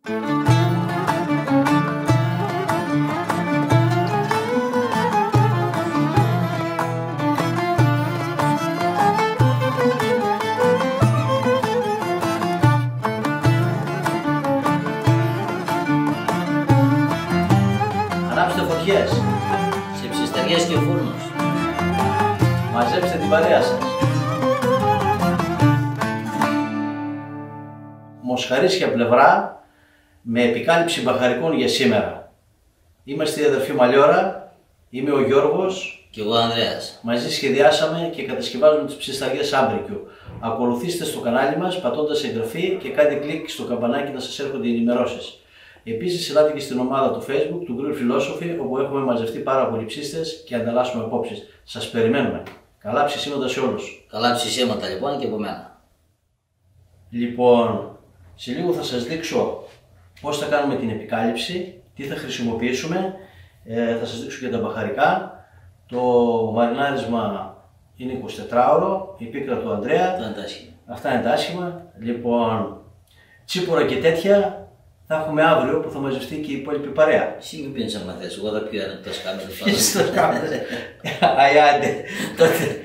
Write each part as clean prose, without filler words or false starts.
Ανάψτε φωτιές, σε ψυστεριές και φούρνους. Μαζέψτε την παρέα σας. Μοσχαρίσια πλευρά με επικάλυψη μπαχαρικών για σήμερα. Είμαστε η αδερφή Μαλιόρα, είμαι ο Γιώργος και εγώ ο Ανδρέας. Μαζί σχεδιάσαμε και κατασκευάζουμε τις ψισταριές άμπρικιου. Ακολουθήστε στο κανάλι μας πατώντας εγγραφή και κάντε κλικ στο καμπανάκι να σας έρχονται οι ενημερώσεις. Επίσης, ελάτε και στην ομάδα του Facebook του Grill Philosophy, όπου έχουμε μαζευτεί πάρα πολλοί ψίστες και ανταλλάσσουμε απόψεις. Σας περιμένουμε. Καλά ψησίματα σε όλους. Καλά ψησίματα λοιπόν και από μένα. Λοιπόν, σε λίγο θα σας δείξω πώς θα κάνουμε την επικάλυψη, τι θα χρησιμοποιήσουμε, θα σας δείξω και τα μπαχαρικά. Το μαρινάρισμα είναι 24ωρο, η πίκρα του Ανδρέα. Αυτά είναι τα άσχημα. Λοιπόν, τσίπουρα και τέτοια θα έχουμε αύριο που θα μαζευτεί και η υπόλοιπη παρέα. Εσύ μην πίνεις άμα θες, εγώ θα πιω ένα εκτός κάμερας. Ποιος το κάμερας. Αιάντε. Τότε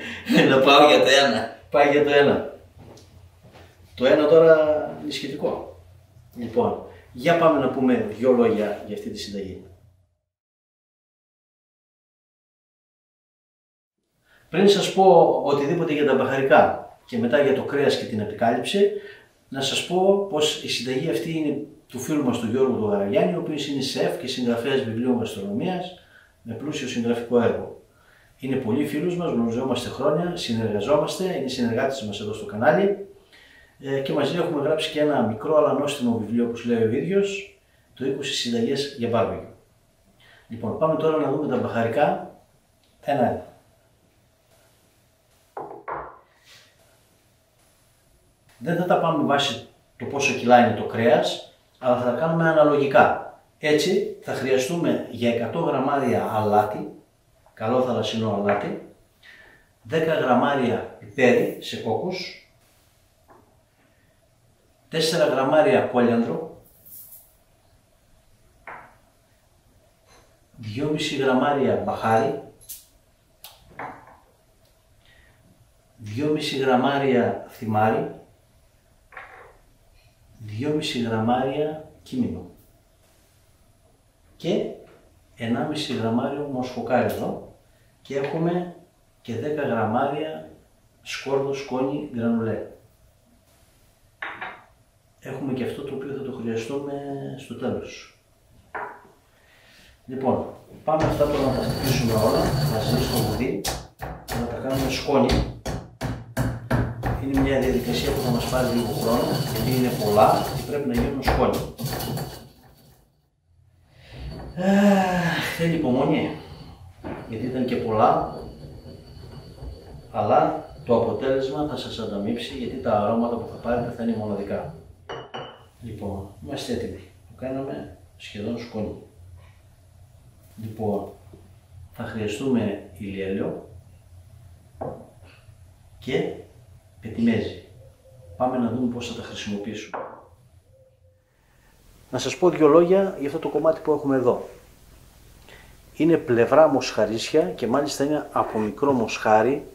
να πάω για το ένα. Πάει για το ένα. Το ένα τώρα είναι σχετικό. Λοιπόν, για πάμε να πούμε δύο λόγια για αυτή τη συνταγή. Πριν σας πω οτιδήποτε για τα μπαχαρικά και μετά για το κρέας και την επικάλυψη, να σας πω πως η συνταγή αυτή είναι του φίλου μας του Γιώργου του Γαραγιάννη, ο οποίος είναι σεφ και συγγραφέας βιβλίων γαστρονομίας με πλούσιο συγγραφικό έργο. Είναι πολλοί φίλους μας, γνωριζόμαστε χρόνια, συνεργαζόμαστε, είναι συνεργάτες μας εδώ στο κανάλι και μαζί έχουμε γράψει και ένα μικρό αλλά νόστιμο βιβλίο, όπως λέει ο ίδιος, το 20 συνταγές για μπάρμπεκιου. Λοιπόν, πάμε τώρα να δούμε τα μπαχαρικά ένα-ένα. Δεν θα τα πάμε βάσει το πόσο κιλά είναι το κρέας, αλλά θα τα κάνουμε αναλογικά. Έτσι θα χρειαστούμε για 100 γραμμάρια αλάτι, καλό θαλασσινό αλάτι, 10 γραμμάρια πιπέρι σε κόκκους, 4 γραμμάρια κόλιανδρο, 2,5 γραμμάρια μπαχάρι, 2,5 γραμμάρια θυμάρι, 2,5 γραμμάρια κίμινο και 1,5 γραμμάριο μοσχοκάριζο και έχουμε και 10 γραμμάρια σκόρδο σκόνη γκρανουλέ. Έχουμε και αυτό το οποίο θα το χρειαστούμε στο τέλος. Λοιπόν, πάμε αυτά τώρα να τα χτυπήσουμε όλα μαζί στο βουδί και να τα κάνουμε σκόνη. Είναι μια διαδικασία που θα μας πάρει λίγο χρόνο, γιατί είναι πολλά και πρέπει να γίνουν σκόνη. Θέλει υπομονή, γιατί ήταν και πολλά, αλλά το αποτέλεσμα θα σας ανταμείψει, γιατί τα αρώματα που θα πάρετε θα είναι μοναδικά. Λοιπόν, είμαστε έτοιμοι. Το κάναμε σχεδόν σκόνη. Λοιπόν, θα χρειαστούμε ηλιέλαιο και πετιμέζι. Πάμε να δούμε πώς θα τα χρησιμοποιήσουμε. Να σας πω δύο λόγια για αυτό το κομμάτι που έχουμε εδώ. Είναι πλευρά μοσχαρίσια και μάλιστα είναι από μικρό μοσχάρι,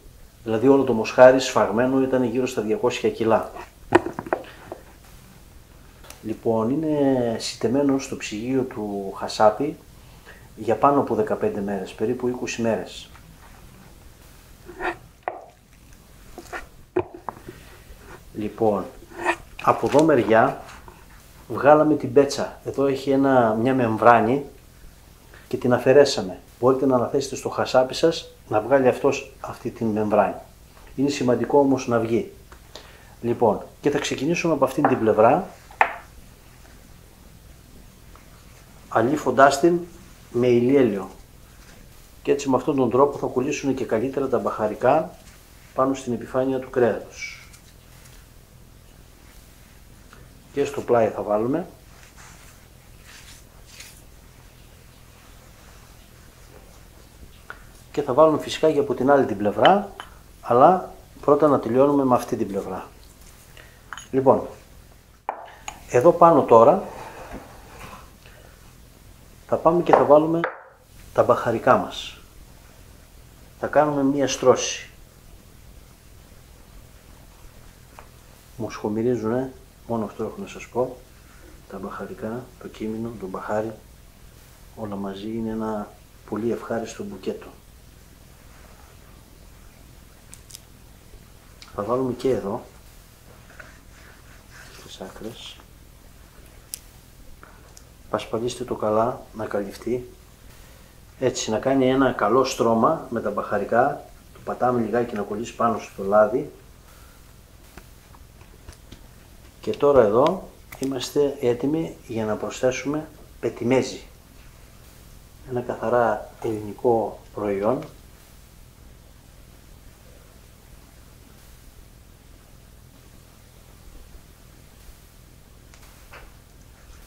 δηλαδή όλο το μοσχάρι σφαγμένο ήταν γύρω στα 200 κιλά. Λοιπόν, είναι σιτεμένο στο ψυγείο του Χασάπι για πάνω από 15 μέρες, περίπου 20 μέρες. Λοιπόν, από εδώ μεριά βγάλαμε την πέτσα. Εδώ έχει μια μεμβράνη και την αφαιρέσαμε. Μπορείτε να αναθέσετε στο χασάπι σας να βγάλει αυτή την μεμβράνη. Είναι σημαντικό όμως να βγει. Λοιπόν, και θα ξεκινήσουμε από αυτήν την πλευρά, αλήφοντάς την με ηλιέλαιο. Και έτσι με αυτόν τον τρόπο θα κολλήσουν και καλύτερα τα μπαχαρικά πάνω στην επιφάνεια του κρέατος. Και στο πλάι θα βάλουμε. Και θα βάλουμε φυσικά και από την άλλη την πλευρά, αλλά πρώτα να τελειώνουμε με αυτή την πλευρά. Λοιπόν, εδώ πάνω τώρα Θα πάμε και θα βάλουμε τα μπαχαρικά μας. Θα κάνουμε μία στρώση. Μου σχομυρίζουνε, μόνο αυτό έχω να σας πω. Τα μπαχαρικά, το κίμινο, το μπαχάρι, όλα μαζί είναι ένα πολύ ευχάριστο μπουκέτο. Θα βάλουμε και εδώ, στις άκρες. Πασπαλίστε το καλά να καλυφθεί. Έτσι, να κάνει ένα καλό στρώμα με τα μπαχαρικά. Το πατάμε λιγάκι να κολλήσει πάνω στο λάδι. Και τώρα εδώ είμαστε έτοιμοι για να προσθέσουμε πετιμέζι. Ένα καθαρά ελληνικό προϊόν.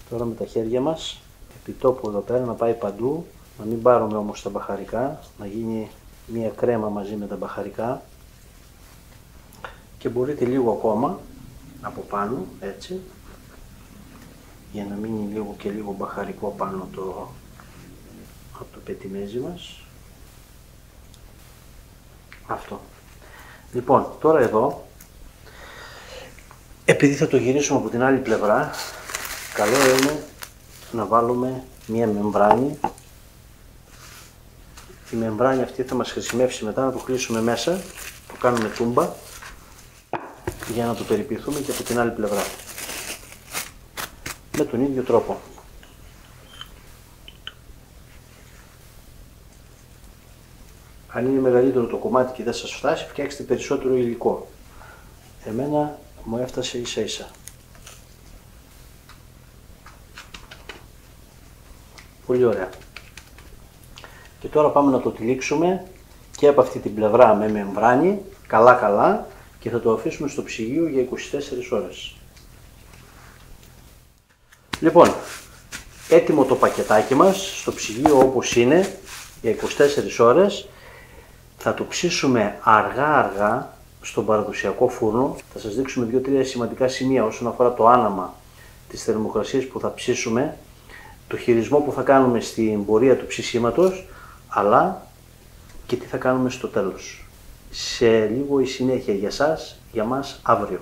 Τώρα με τα χέρια μας, επί τόπου εδώ πέρα, να πάει παντού, να μην πάρουμε όμως τα μπαχαρικά, να γίνει μία κρέμα μαζί με τα μπαχαρικά και μπορείτε λίγο ακόμα από πάνω, έτσι, για να μείνει λίγο και λίγο μπαχαρικό πάνω από το πετιμέζι μας. Αυτό. Λοιπόν, τώρα εδώ, επειδή θα το γυρίσουμε από την άλλη πλευρά, καλό είναι να βάλουμε μία μεμβράνη. Η μεμβράνη αυτή θα μας χρησιμεύσει μετά να το κλείσουμε μέσα, το κάνουμε τούμπα για να το περιποιηθούμε και από την άλλη πλευρά. Με τον ίδιο τρόπο. Αν είναι μεγαλύτερο το κομμάτι και δεν σας φτάσει, φτιάξτε περισσότερο υλικό. Εμένα μου έφτασε ίσα ίσα. Πολύ ωραία. Και τώρα πάμε να το τυλίξουμε και από αυτή την πλευρά με μεμβράνη, καλά και θα το αφήσουμε στο ψυγείο για 24 ώρες. Λοιπόν, έτοιμο το πακετάκι μας στο ψυγείο όπως είναι για 24 ώρες. Θα το ψήσουμε αργά στον παραδοσιακό φούρνο. Θα σας δείξουμε 2-3 σημαντικά σημεία όσον αφορά το άναμα της θερμοκρασίας που θα ψήσουμε, το χειρισμό που θα κάνουμε στην πορεία του ψησίματος, αλλά και τι θα κάνουμε στο τέλος. Σε λίγο η συνέχεια για σας, για μας αύριο.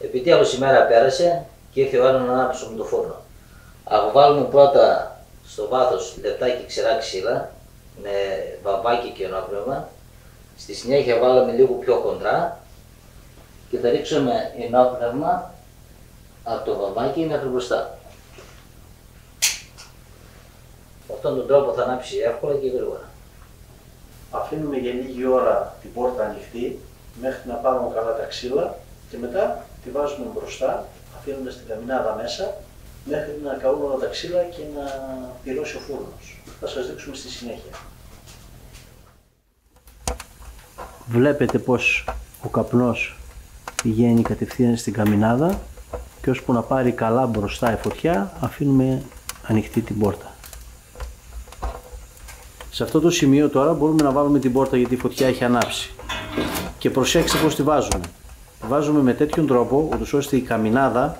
Επειδή από σήμερα πέρασε και ήρθε η ώρα να ανάψουμε το φούρνο. Αποβάλουμε πρώτα στο βάθος λεπτά και ξερά ξύλα με βαμβάκι και ενόπνευμα. Στη συνέχεια βάλαμε λίγο πιο κοντρά και θα ρίξουμε ενόπνευμα από το βαμβάκι μέχρι μπροστά. Με αυτόν τον τρόπο θα ανάψει εύκολα και γρήγορα. Αφήνουμε για λίγη ώρα την πόρτα ανοιχτή μέχρι να πάρουμε καλά τα ξύλα και μετά τη βάζουμε μπροστά, αφήνοντας την καμινάδα μέσα μέχρι να καούν όλα τα ξύλα και να πυρώσει ο φούρνος. Θα σας δείξουμε στη συνέχεια. Βλέπετε πως ο καπνός πηγαίνει κατευθείαν στην καμινάδα και ώσπου να πάρει καλά μπροστά η φωτιά αφήνουμε ανοιχτή την πόρτα. Σε αυτό το σημείο τώρα μπορούμε να βάλουμε την πόρτα γιατί η φωτιά έχει ανάψει. Και προσέξτε πως τη βάζουμε. Τη βάζουμε με τέτοιον τρόπο ούτως ώστε η καμινάδα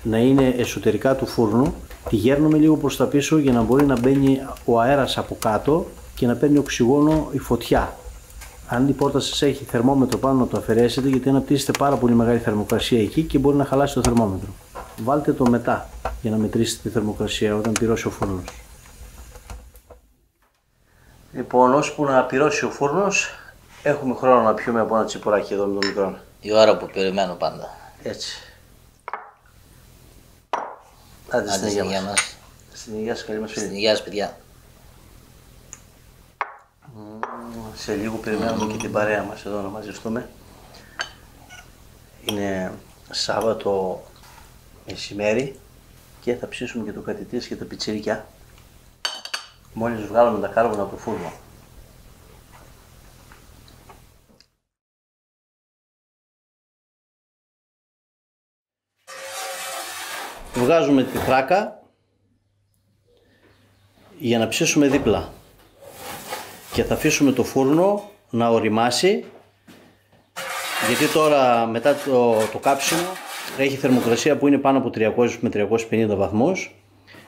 να είναι εσωτερικά του φούρνου. Τη γέρνουμε λίγο προς τα πίσω για να μπορεί να μπαίνει ο αέρας από κάτω και να παίρνει οξυγόνο η φωτιά. Αν η πόρτα σας έχει θερμόμετρο πάνω να το αφαιρέσετε γιατί αναπτύσσετε πάρα πολύ μεγάλη θερμοκρασία εκεί και μπορεί να χαλάσει το θερμόμετρο. Βάλτε το μετά για να μετρήσετε τη θερμοκρασία όταν πυρώσει ο φούρνος. Λοιπόν, ώσπου να πυρώσει ο φούρνος, έχουμε χρόνο να πιούμε από ένα τσιπουράκι εδώ με το μικρό. Η ώρα που περιμένω πάντα. Έτσι. Άντε στην υγεία μας. Στην υγεία σας, καλή μας φίλη. Στην υγεία σας, παιδιά. Σε λίγο περιμένουμε και την παρέα μας εδώ να μαζευτούμε. Είναι Σάββατο μεσημέρι και θα ψήσουμε και το κατητής και τα πιτσιρίκια. Μόλις βγάλουμε τα κάρβουνα από το φούρνο. Βγάζουμε τη θράκα για να ψήσουμε δίπλα και θα αφήσουμε το φούρνο να ωριμάσει γιατί τώρα μετά το κάψιμο έχει θερμοκρασία που είναι πάνω από 300 με 350 βαθμούς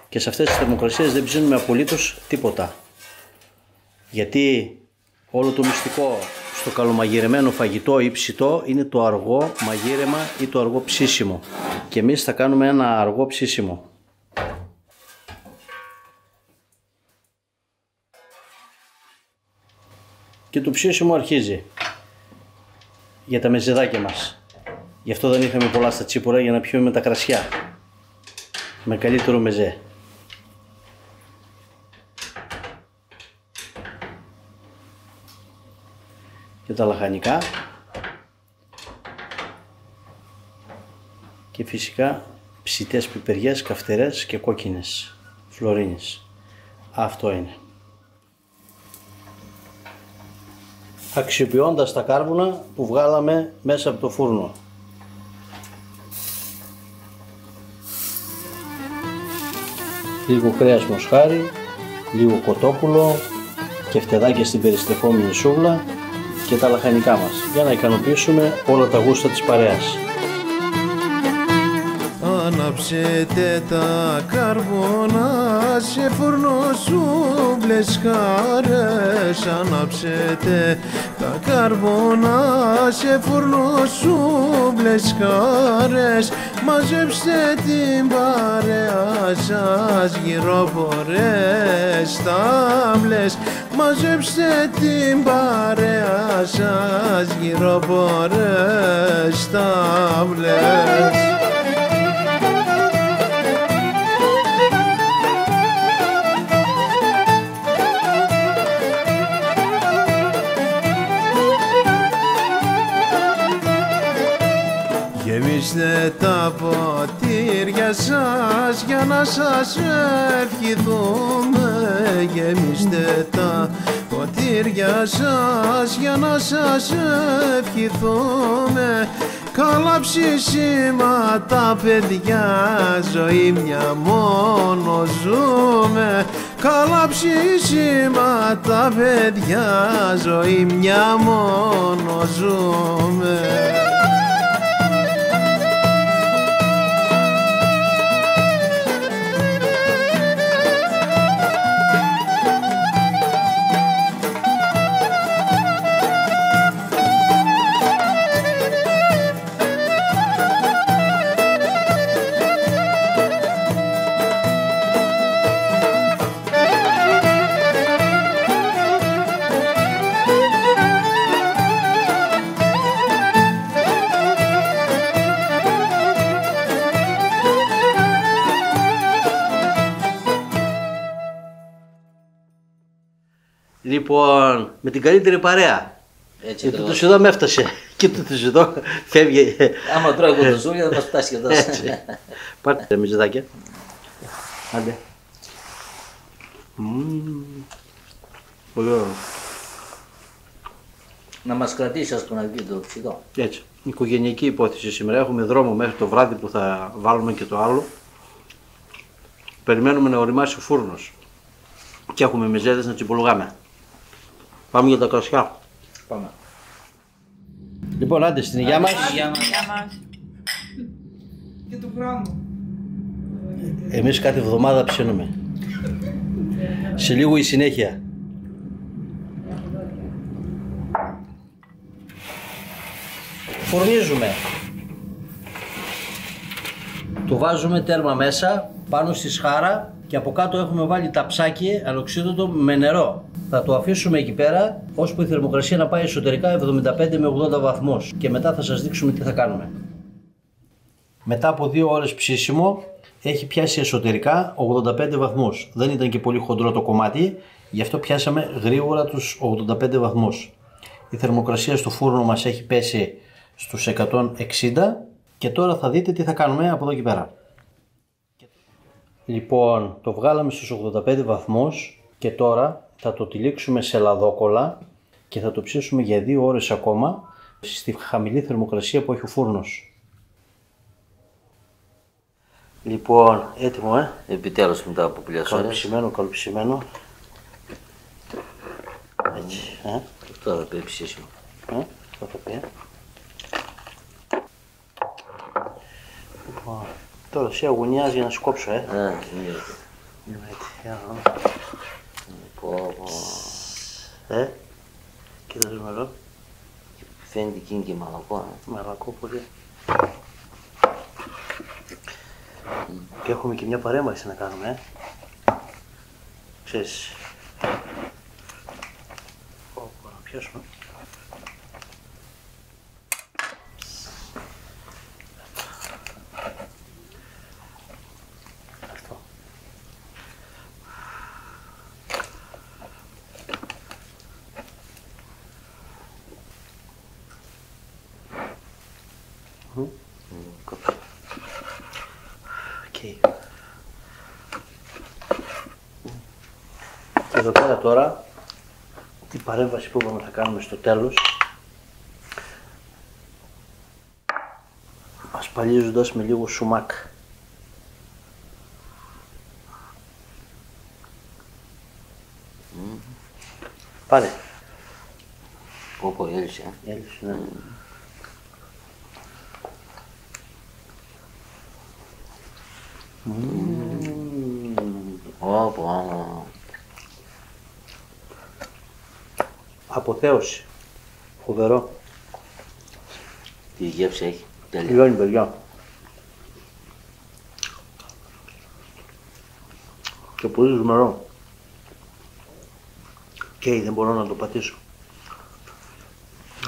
και σε αυτές τις θερμοκρασίες δεν ψήνουμε απολύτως τίποτα. Γιατί όλο το μυστικό στο καλομαγειρεμένο φαγητό ή ψητό είναι το αργό μαγείρεμα ή το αργό ψήσιμο. Και εμείς θα κάνουμε ένα αργό ψήσιμο. Και το ψήσιμο αρχίζει για τα μεζεδάκια μας. Γι' αυτό δεν είχαμε πολλά στα τσίπουρα, για να πιούμε με τα κρασιά με καλύτερο μεζέ. Και τα λαχανικά και φυσικά ψητές πιπεριές, καυτερές και κόκκινες φλωρίνες. Αυτό είναι. Αξιοποιώντας τα κάρβουνα που βγάλαμε μέσα από το φούρνο. Λίγο κρέας μοσχάρι, λίγο κοτόπουλο και φτεδάκια στην περιστρεφόμενη σούβλα και τα λαχανικά μας, για να ικανοποιήσουμε όλα τα γούστα της παρέας. Ανάψετε τα κάρβουνα σε φούρνο σούβλες χάρες. Ανάψετε τα κάρβουνα σε φούρνο σούβλες χάρες. Μαζέψτε την παρέα σας γύρω πορές τάβλες. Μαζέψτε την παρέα σας γύρω πορές τάβλες. Γεμίστε τα ποτήρια σας για να σας ευχηθούμε. Γεμίστε τα ποτήρια σας για να σας ευχηθούμε. Καλά ψήσιματα παιδιά, ζωή μια μόνο ζούμε. Καλά ψήσιματα παιδιά, ζωή μια μόνο ζούμε. Λοιπόν, με την καλύτερη παρέα. Έτσι, και το Τουσιδό με έφτασε. Και το Τουσιδό φεύγει. Άμα τρώει κοντοζούλια θα μας φτάσει και εδώ. Πάρτε τα μυζεδάκια. Άντε. Πολύ ωραίο. Να μας κρατήσει ας πούμε να βγει το ψητό. Έτσι. Οικογενειακή υπόθεση σήμερα. Έχουμε δρόμο μέχρι το βράδυ που θα βάλουμε και το άλλο. Περιμένουμε να οριμάσει ο φούρνος. Και έχουμε μεζέδες να τσιμπολογάμε. Πάμε για τα κρασιά. Πάμε. Λοιπόν, άντε στην υγειά μας. Και του χρόνου. Εμείς κάθε εβδομάδα ψήνουμε. Σε λίγο η συνέχεια. Φορνίζουμε. Το βάζουμε τέρμα μέσα, πάνω στη σχάρα και από κάτω έχουμε βάλει ταψάκι ανοξίδωτο με νερό. Θα το αφήσουμε εκεί πέρα, ώσπου η θερμοκρασία να πάει εσωτερικά 75 με 80 βαθμούς και μετά θα σας δείξουμε τι θα κάνουμε. Μετά από 2 ώρες ψήσιμο έχει πιάσει εσωτερικά 85 βαθμούς. Δεν ήταν και πολύ χοντρό το κομμάτι, γι' αυτό πιάσαμε γρήγορα τους 85 βαθμούς. Η θερμοκρασία στο φούρνο μας έχει πέσει στους 160 και τώρα θα δείτε τι θα κάνουμε από εδώ και πέρα. Λοιπόν, το βγάλαμε στους 85 βαθμούς και τώρα θα το τυλίξουμε σε λαδόκολλα και θα το ψήσουμε για 2 ώρες ακόμα στη χαμηλή θερμοκρασία που έχει ο φούρνος. Λοιπόν, έτοιμο Επιτέλους μετά από πολλές ώρες. Καλοψημένο, καλοψημένο. Έτσι, Αυτό θα πει ψήσιμο. αυτό θα πει. Τώρα εσύ αγωνιάζει για να σου κόψω, γίνεται. Πω. Κοίτα το μερό. Φαίνεται εκείνη και μαλακό. Μαλακό πολύ. Και έχουμε και μια παρέμβαση να κάνουμε, Ξέρεις. Να πιάσουμε. Αυτό. Okay. Εδώ πέρα τώρα, την παρέμβαση που είπαμε θα κάνουμε στο τέλος, ασπαλίζοντας με λίγο σουμάκ. Πάρε. Πω, έλυσε. Έλυσε, ναι. Πω. Αποθέωση. Φοβερό. Τι γεύση έχει. Τέλεια. Λιώνει, παιδιά. Και πολύ ζουμερό. Και δεν μπορώ να το πατήσω.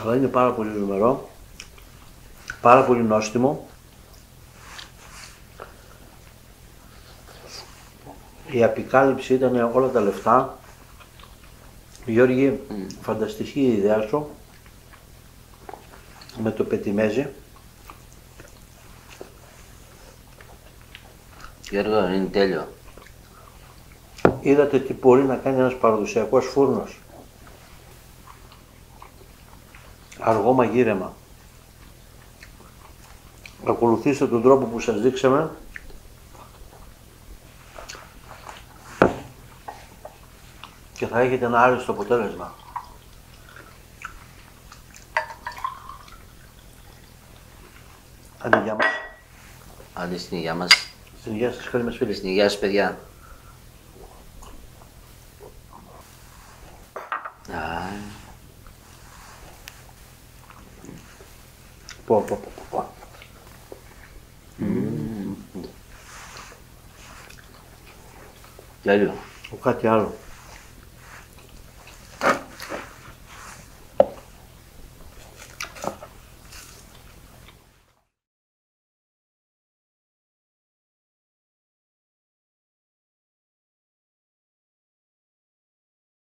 Αλλά είναι πάρα πολύ ζουμερό. Πάρα πολύ νόστιμο. Η απικάλυψη ήταν όλα τα λεφτά. Γιώργη, φανταστική η ιδέα σου με το πετιμέζι. Γιώργο, είναι τέλειο. Είδατε τι μπορεί να κάνει ένας παραδοσιακός φούρνος. Αργό μαγείρεμα. Ακολουθήστε τον τρόπο που σας δείξαμε. Και θα έχετε ένα άριστο αποτέλεσμα. Άντε, γεια μας. Άντε στην υγεία μας. Στην υγεία σας, καλή μας φίλη. Στην υγεία σας, παιδιά. Πω. Τέλειο. Κάτι άλλο.